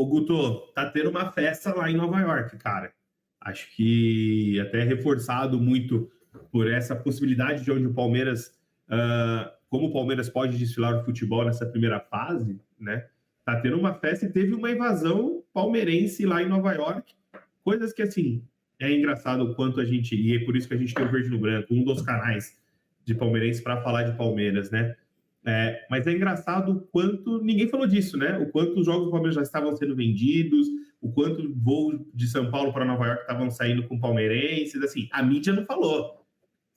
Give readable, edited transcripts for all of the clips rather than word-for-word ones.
Ô Guto, tá tendo uma festa lá em Nova York, cara. Acho que até reforçado muito por essa possibilidade de onde o Palmeiras, como o Palmeiras pode desfilar o futebol nessa primeira fase, né? Tá tendo uma festa e teve uma invasão palmeirense lá em Nova York. Coisas que, assim, é engraçado o quanto a gente, e é por isso que a gente tem o Verde no Branco, um dos canais de palmeirense para falar de Palmeiras, né? Mas é engraçado o quanto ninguém falou disso, né? O quanto os jogos do Palmeiras já estavam sendo vendidos, o quanto voos de São Paulo para Nova York estavam saindo com palmeirenses, assim, a mídia não falou,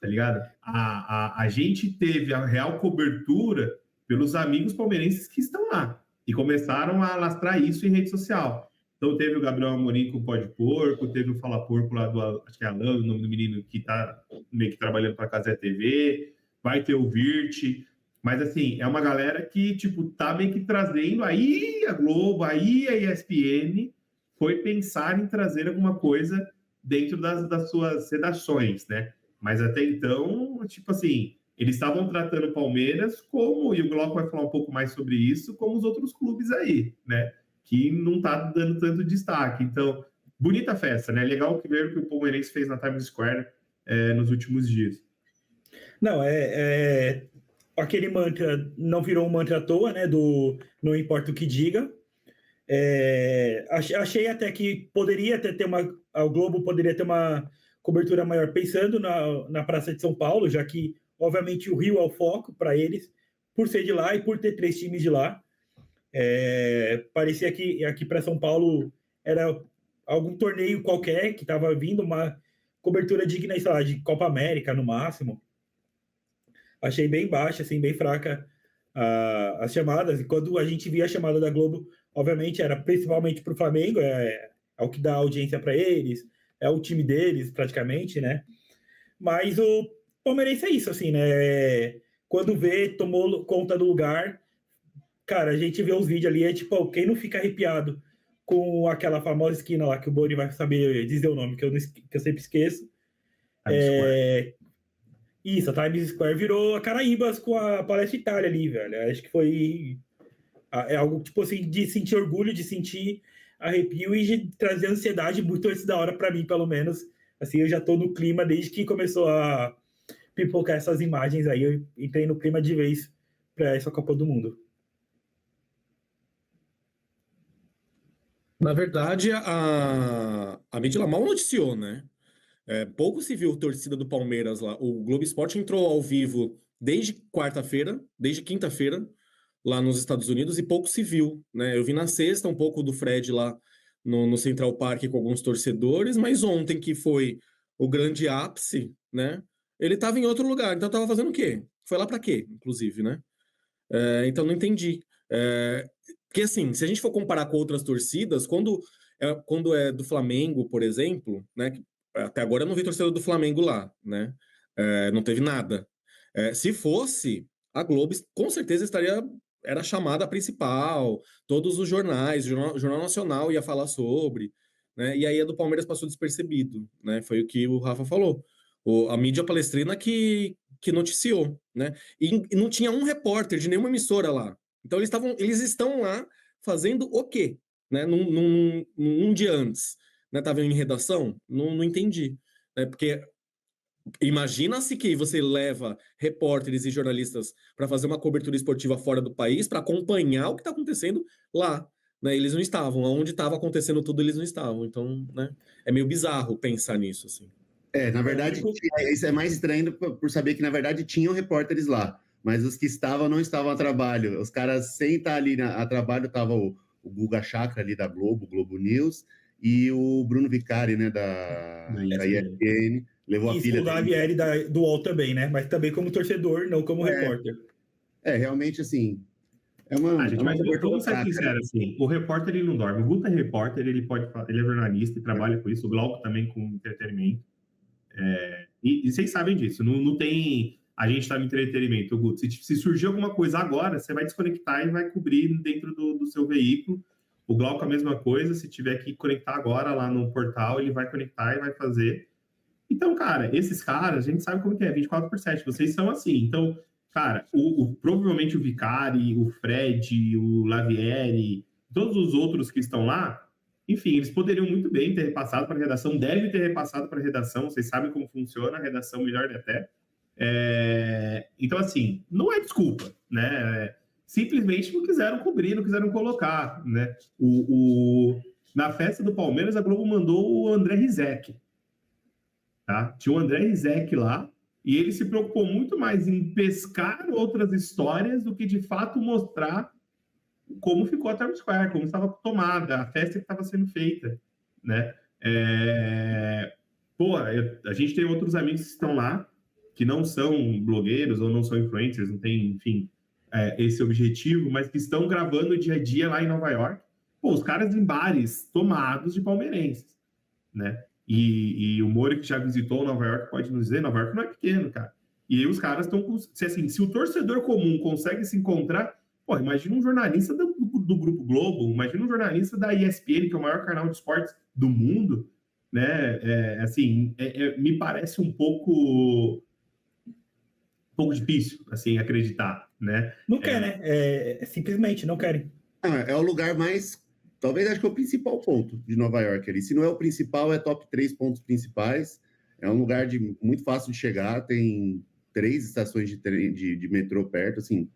tá ligado? A gente teve a real cobertura pelos amigos palmeirenses que estão lá e começaram a alastrar isso em rede social. Então teve o Gabriel Amorim com o Pó de Porco, teve o Fala Porco lá do, acho que é Alan, o nome do menino que tá meio que trabalhando para a Cazé TV, vai ter o Virt, mas assim, é uma galera que, tipo, tá meio que trazendo, aí a Globo, aí a ESPN foi pensar em trazer alguma coisa dentro das suas redações, né? Mas até então, tipo assim, eles estavam tratando o Palmeiras como, e o Glauco vai falar um pouco mais sobre isso, como os outros clubes aí, né? Que não tá dando tanto destaque. Então, bonita festa, né? Legal que ver o que o Palmeirense fez na Times Square nos últimos dias. Não, aquele mantra não virou um mantra à toa, né? Do não importa o que diga. Achei até que poderia ter o Globo poderia ter uma cobertura maior pensando na Praça de São Paulo, já que, obviamente, o Rio é o foco para eles, por ser de lá e por ter 3 times de lá. Parecia que aqui para São Paulo era algum torneio qualquer que estava vindo, uma cobertura digna, sei lá, de Copa América no máximo. Achei bem baixa, assim, bem fraca as chamadas. E quando a gente via a chamada da Globo, obviamente era principalmente para o Flamengo, é o que dá audiência para eles, é o time deles praticamente, né? Mas o Palmeirense é isso, assim, né? Quando vê, tomou conta do lugar. Cara, a gente vê os vídeos ali, é tipo, quem não fica arrepiado com aquela famosa esquina lá, que o Boni vai saber dizer o nome, que eu sempre esqueço. Isso, a Times Square virou a Caraíbas com a Palestra Itália ali, velho. Acho que foi algo, tipo assim, de sentir orgulho, de sentir arrepio e de trazer ansiedade muito antes da hora para mim, pelo menos. Assim, eu já tô no clima desde que começou a pipocar essas imagens aí, eu entrei no clima de vez para essa Copa do Mundo. Na verdade, a mídia mal noticiou, né? Pouco se viu torcida do Palmeiras lá. O Globo Esporte entrou ao vivo desde quarta-feira, desde quinta-feira, lá nos Estados Unidos, e pouco se viu, né? Eu vi na sexta um pouco do Fred lá no Central Park com alguns torcedores, mas ontem, que foi o grande ápice, né? Ele estava em outro lugar, então estava fazendo o quê? Foi lá para quê, inclusive, né? Então não entendi. Porque assim, se a gente for comparar com outras torcidas, quando é do Flamengo, por exemplo, né? Até agora eu não vi torcedor do Flamengo lá, né? Não teve nada. Se fosse, a Globo com certeza era a chamada principal, todos os jornais, o Jornal Nacional ia falar sobre, né? E aí a do Palmeiras passou despercebido, né? Foi o que o Rafa falou. A mídia palestrina que noticiou, né? E não tinha um repórter de nenhuma emissora lá. Então eles estão lá fazendo o quê? Né? Num dia antes. Né? Tava em redação? Não entendi. Né? Porque imagina-se que você leva repórteres e jornalistas para fazer uma cobertura esportiva fora do país para acompanhar o que está acontecendo lá. Né? Eles não estavam. Onde estava acontecendo tudo, eles não estavam. Então, né? É meio bizarro pensar nisso, assim. Na verdade, isso é mais estranho por saber que, na verdade, tinham repórteres lá, mas os que estavam não estavam a trabalho. Os caras, sem estar ali a trabalho, estava o Guga Chakra ali da Globo News, e o Bruno Vicari, né, da ESPN, levou a filha dele. E o Davieri do UOL também, né? Mas também como torcedor, não como repórter. Realmente, assim... Vamos ser sinceros, assim, o repórter ele não dorme. O Guto é repórter, ele é jornalista e trabalha com isso, o Glauco também com entretenimento. E vocês sabem disso, não tem a gente tá no entretenimento, Guto. Se surgir alguma coisa agora, você vai desconectar e vai cobrir dentro do seu veículo. O Glauco a mesma coisa, se tiver que conectar agora lá no portal, ele vai conectar e vai fazer. Então, cara, esses caras, a gente sabe como que é, 24/7, vocês são assim. Então, cara, provavelmente o Vicari, o Fred, o Lavieri, Todos os outros que estão lá, enfim, eles poderiam muito bem ter repassado para a redação, deve ter repassado para a redação, vocês sabem como funciona a redação melhor até. Então, assim, não é desculpa, né? Simplesmente não quiseram cobrir, não quiseram colocar, né? Na festa do Palmeiras, a Globo mandou o André Rizek, tá? Tinha o André Rizek lá, e ele se preocupou muito mais em pescar outras histórias do que, de fato, mostrar como ficou a Times Square, como estava tomada, a festa que estava sendo feita, né? A gente tem outros amigos que estão lá, que não são blogueiros ou não são influencers, não tem, enfim, esse objetivo, mas que estão gravando o dia a dia lá em Nova York. Pô, os caras em bares tomados de palmeirenses, né? E o Mori, que já visitou Nova York, pode nos dizer, Nova York não é pequeno, cara. E aí os caras estão... Assim, se o torcedor comum consegue se encontrar... Pô, imagina um jornalista do Grupo Globo, imagina um jornalista da ESPN, que é o maior canal de esportes do mundo, né? Me parece um pouco difícil, assim, acreditar, né? Não quer, né? Simplesmente não querem. É o lugar mais... Talvez acho que é o principal ponto de Nova York ali. Se não é o principal, é top 3 pontos principais. É um lugar muito fácil de chegar, tem 3 estações de metrô perto, assim,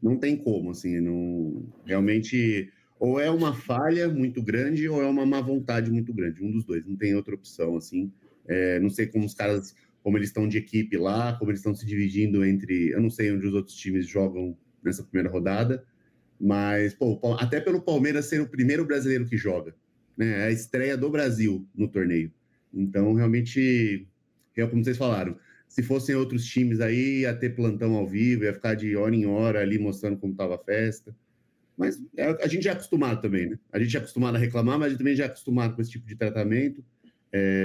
não tem como, assim, não... Realmente, ou é uma falha muito grande ou é uma má vontade muito grande, um dos dois, não tem outra opção, assim. Não sei como os caras, como eles estão de equipe lá, como eles estão se dividindo entre... Eu não sei onde os outros times jogam nessa primeira rodada, mas, até pelo Palmeiras ser o primeiro brasileiro que joga, né? É a estreia do Brasil no torneio. Então, realmente, como vocês falaram, se fossem outros times aí, ia ter plantão ao vivo, ia ficar de hora em hora ali mostrando como estava a festa. Mas a gente já é acostumado também, né? A gente é acostumado a reclamar, mas a gente também já é acostumado com esse tipo de tratamento.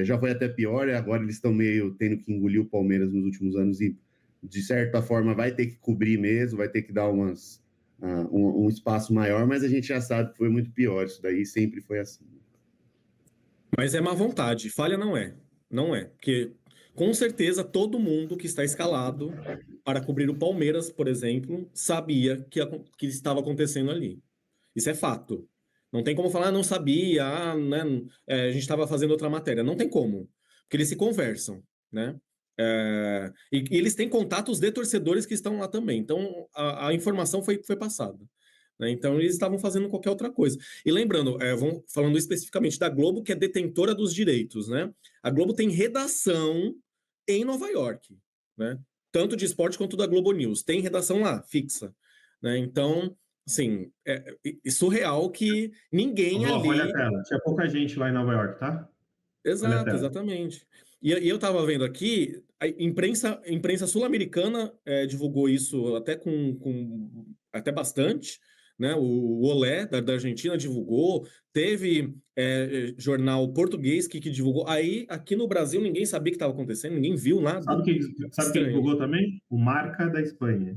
Já foi até pior, agora eles estão meio tendo que engolir o Palmeiras nos últimos anos e, de certa forma, vai ter que cobrir mesmo, vai ter que dar um espaço maior, mas a gente já sabe que foi muito pior. Isso daí sempre foi assim. Mas é má vontade, falha não é. Não é, porque com certeza todo mundo que está escalado para cobrir o Palmeiras, por exemplo, sabia que estava acontecendo ali. Isso é fato. Não tem como falar, não sabia, né? A gente estava fazendo outra matéria. Não tem como, porque eles se conversam, né? E eles têm contatos de torcedores que estão lá também. Então, a informação foi passada. Né? Então, eles estavam fazendo qualquer outra coisa. E lembrando, falando especificamente da Globo, que é detentora dos direitos, né? A Globo tem redação em Nova York, né? Tanto de esporte quanto da Globo News. Tem redação lá, fixa. Né? Então, assim, é surreal que ninguém ali... Olha a tela, tinha pouca gente lá em Nova York, tá? Exato, exatamente. E eu estava vendo aqui, a imprensa sul-americana divulgou isso até até bastante, né? O Olé, da Argentina, divulgou, teve jornal português que divulgou. Aí, aqui no Brasil, ninguém sabia o que estava acontecendo, ninguém viu nada. Sabe quem divulgou também? O Marca da Espanha.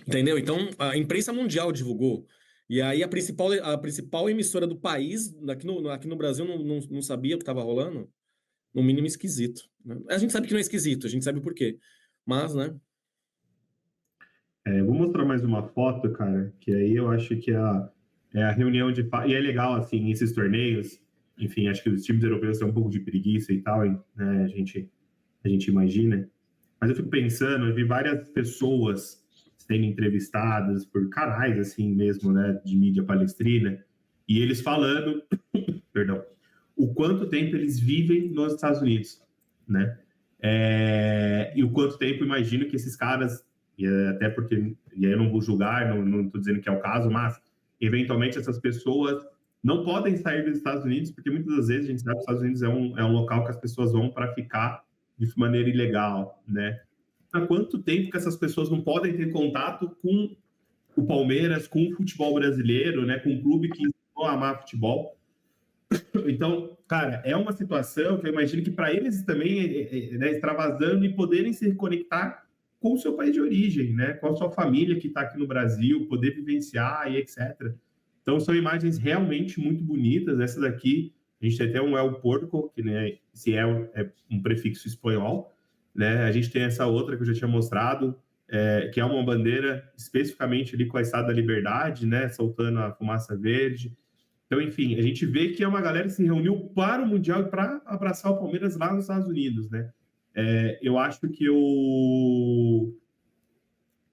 Entendeu? Então, a imprensa mundial divulgou. E aí a principal emissora do país, aqui no Brasil, não sabia o que estava rolando. No mínimo esquisito. Né? A gente sabe que não é esquisito, a gente sabe o porquê. Mas, né? Vou mostrar mais uma foto, cara, que aí eu acho que é a reunião de... E é legal, assim, esses torneios, enfim, acho que os times europeus têm um pouco de preguiça e tal, né? A gente imagina. Mas eu fico pensando, eu vi várias pessoas sendo entrevistadas por canais, assim mesmo, né, de mídia palestrina, e eles falando, perdão, o quanto tempo eles vivem nos Estados Unidos, né? E o quanto tempo, imagino que esses caras, e até porque, e aí eu não vou julgar, não estou dizendo que é o caso, mas eventualmente essas pessoas não podem sair dos Estados Unidos, porque muitas das vezes a gente sabe que os Estados Unidos é um local que as pessoas vão para ficar de maneira ilegal, né? Há quanto tempo que essas pessoas não podem ter contato com o Palmeiras, com o futebol brasileiro, né? Com um clube que ensinou a amar futebol. Então, cara, é uma situação que eu imagino que para eles também né, extravasando e poderem se reconectar com o seu país de origem, né? Com a sua família que está aqui no Brasil, poder vivenciar e etc. Então, são imagens realmente muito bonitas. Essa daqui, a gente tem até um El Porco, que né, esse é um prefixo espanhol, né? A gente tem essa outra que eu já tinha mostrado, que é uma bandeira especificamente ali com a Estátua da Liberdade, né, soltando a fumaça verde. Então, enfim, a gente vê que é uma galera que se reuniu para o Mundial e para abraçar o Palmeiras lá nos Estados Unidos, né? Eu acho que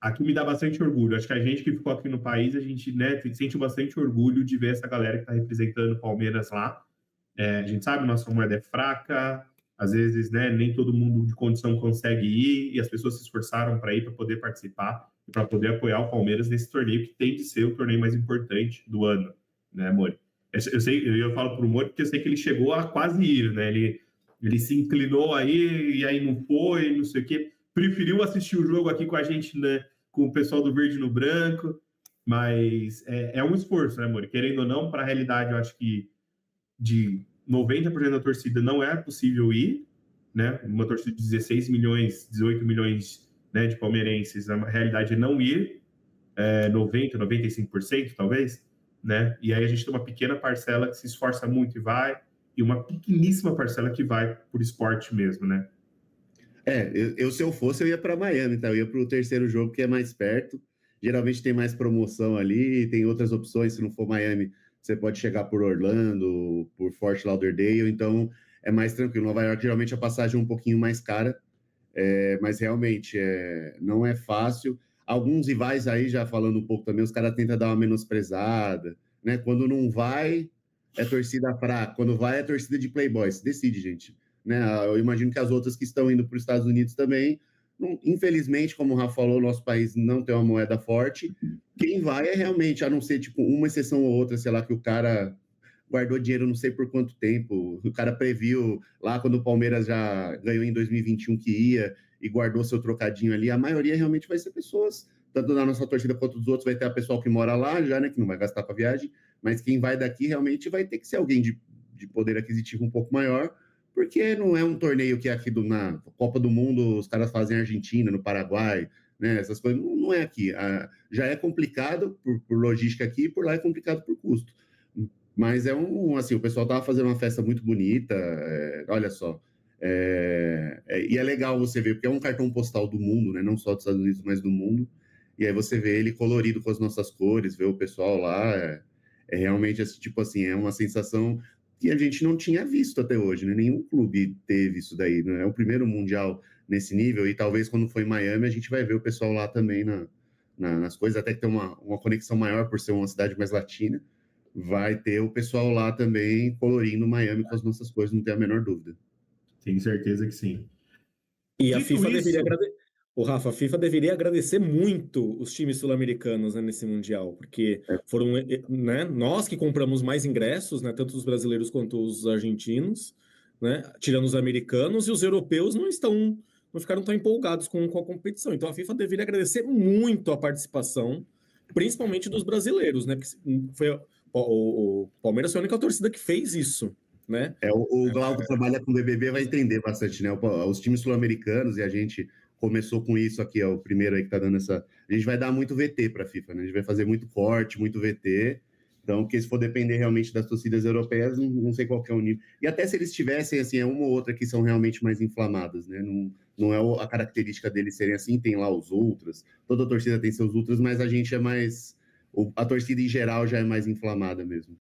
aqui me dá bastante orgulho. Acho que a gente que ficou aqui no país, a gente, né, sente bastante orgulho de ver essa galera que está representando o Palmeiras lá. A gente sabe, nossa moeda é fraca, às vezes, né, nem todo mundo de condição consegue ir, e as pessoas se esforçaram para ir, para poder participar e para poder apoiar o Palmeiras nesse torneio, que tem de ser o torneio mais importante do ano, né, Mori? Eu falo para o Mori porque eu sei que ele chegou a quase ir, né? Ele se inclinou aí, e aí não foi, não sei o quê. Preferiu assistir o jogo aqui com a gente, né, com o pessoal do Verde no Branco, mas é um esforço, né, Mori? Querendo ou não, para a realidade, eu acho que de 90% da torcida não é possível ir, né? Uma torcida de 16 milhões, 18 milhões, né, de palmeirenses, a realidade é não ir, 90%, 95% talvez, né? E aí a gente tem uma pequena parcela que se esforça muito e vai, e uma pequeníssima parcela que vai por esporte mesmo, né? Se eu fosse, eu ia para Miami, tá? Eu ia para o terceiro jogo, que é mais perto. Geralmente tem mais promoção ali, tem outras opções. Se não for Miami, você pode chegar por Orlando, por Fort Lauderdale, então é mais tranquilo. Nova York, geralmente, a passagem é um pouquinho mais cara, mas realmente não é fácil. Alguns rivais aí, já falando um pouco também, os caras tentam dar uma menosprezada, né? Quando não vai, é torcida fraca. Quando vai, é torcida de playboy. Se decide, gente. Né? Eu imagino que as outras que estão indo para os Estados Unidos também, infelizmente, como o Rafa falou, nosso país não tem uma moeda forte. Quem vai é realmente, a não ser tipo uma exceção ou outra, sei lá, que o cara guardou dinheiro não sei por quanto tempo, o cara previu lá quando o Palmeiras já ganhou em 2021 que ia e guardou seu trocadinho ali. A maioria realmente vai ser pessoas, tanto da nossa torcida quanto dos outros, vai ter a pessoa que mora lá já, né, que não vai gastar com a viagem, mas quem vai daqui realmente vai ter que ser alguém de poder aquisitivo um pouco maior, porque não é um torneio que é aqui na Copa do Mundo os caras fazem na Argentina, no Paraguai, né? Essas coisas não é aqui. Já é complicado por logística aqui, por lá é complicado por custo. Mas assim, o pessoal tava fazendo uma festa muito bonita, olha só. E é legal você ver, porque é um cartão postal do mundo, né? Não só dos Estados Unidos, mas do mundo. E aí você vê ele colorido com as nossas cores, vê o pessoal lá, realmente, tipo assim, é uma sensação que a gente não tinha visto até hoje, né? Nenhum clube teve isso daí, né? É o primeiro mundial nesse nível, e talvez quando for em Miami a gente vai ver o pessoal lá também nas coisas, até que tem uma conexão maior por ser uma cidade mais latina, vai ter o pessoal lá também colorindo Miami com as nossas coisas, não tem a menor dúvida. Tenho certeza que sim. E a FIFA deveria agradecer. Rafa, a FIFA deveria agradecer muito os times sul-americanos, né, nesse Mundial, porque foram, né, nós que compramos mais ingressos, né, tanto os brasileiros quanto os argentinos, né, tirando os americanos, e os europeus não ficaram tão empolgados com a competição. Então a FIFA deveria agradecer muito a participação, principalmente dos brasileiros, né, porque o Palmeiras foi a única torcida que fez isso. Né? O Glauco trabalha com o BBB, vai entender bastante, né? Os times sul-americanos, e a gente começou com isso aqui, o primeiro aí que tá dando essa... A gente vai dar muito VT para a FIFA, né? A gente vai fazer muito corte, muito VT. Então, porque se for depender realmente das torcidas europeias, não sei qual que é o nível. E até se eles tivessem, assim, uma ou outra que são realmente mais inflamadas, né? Não é a característica deles serem assim, tem lá os ultras, toda torcida tem seus ultras, mas a gente é mais... A torcida em geral já é mais inflamada mesmo.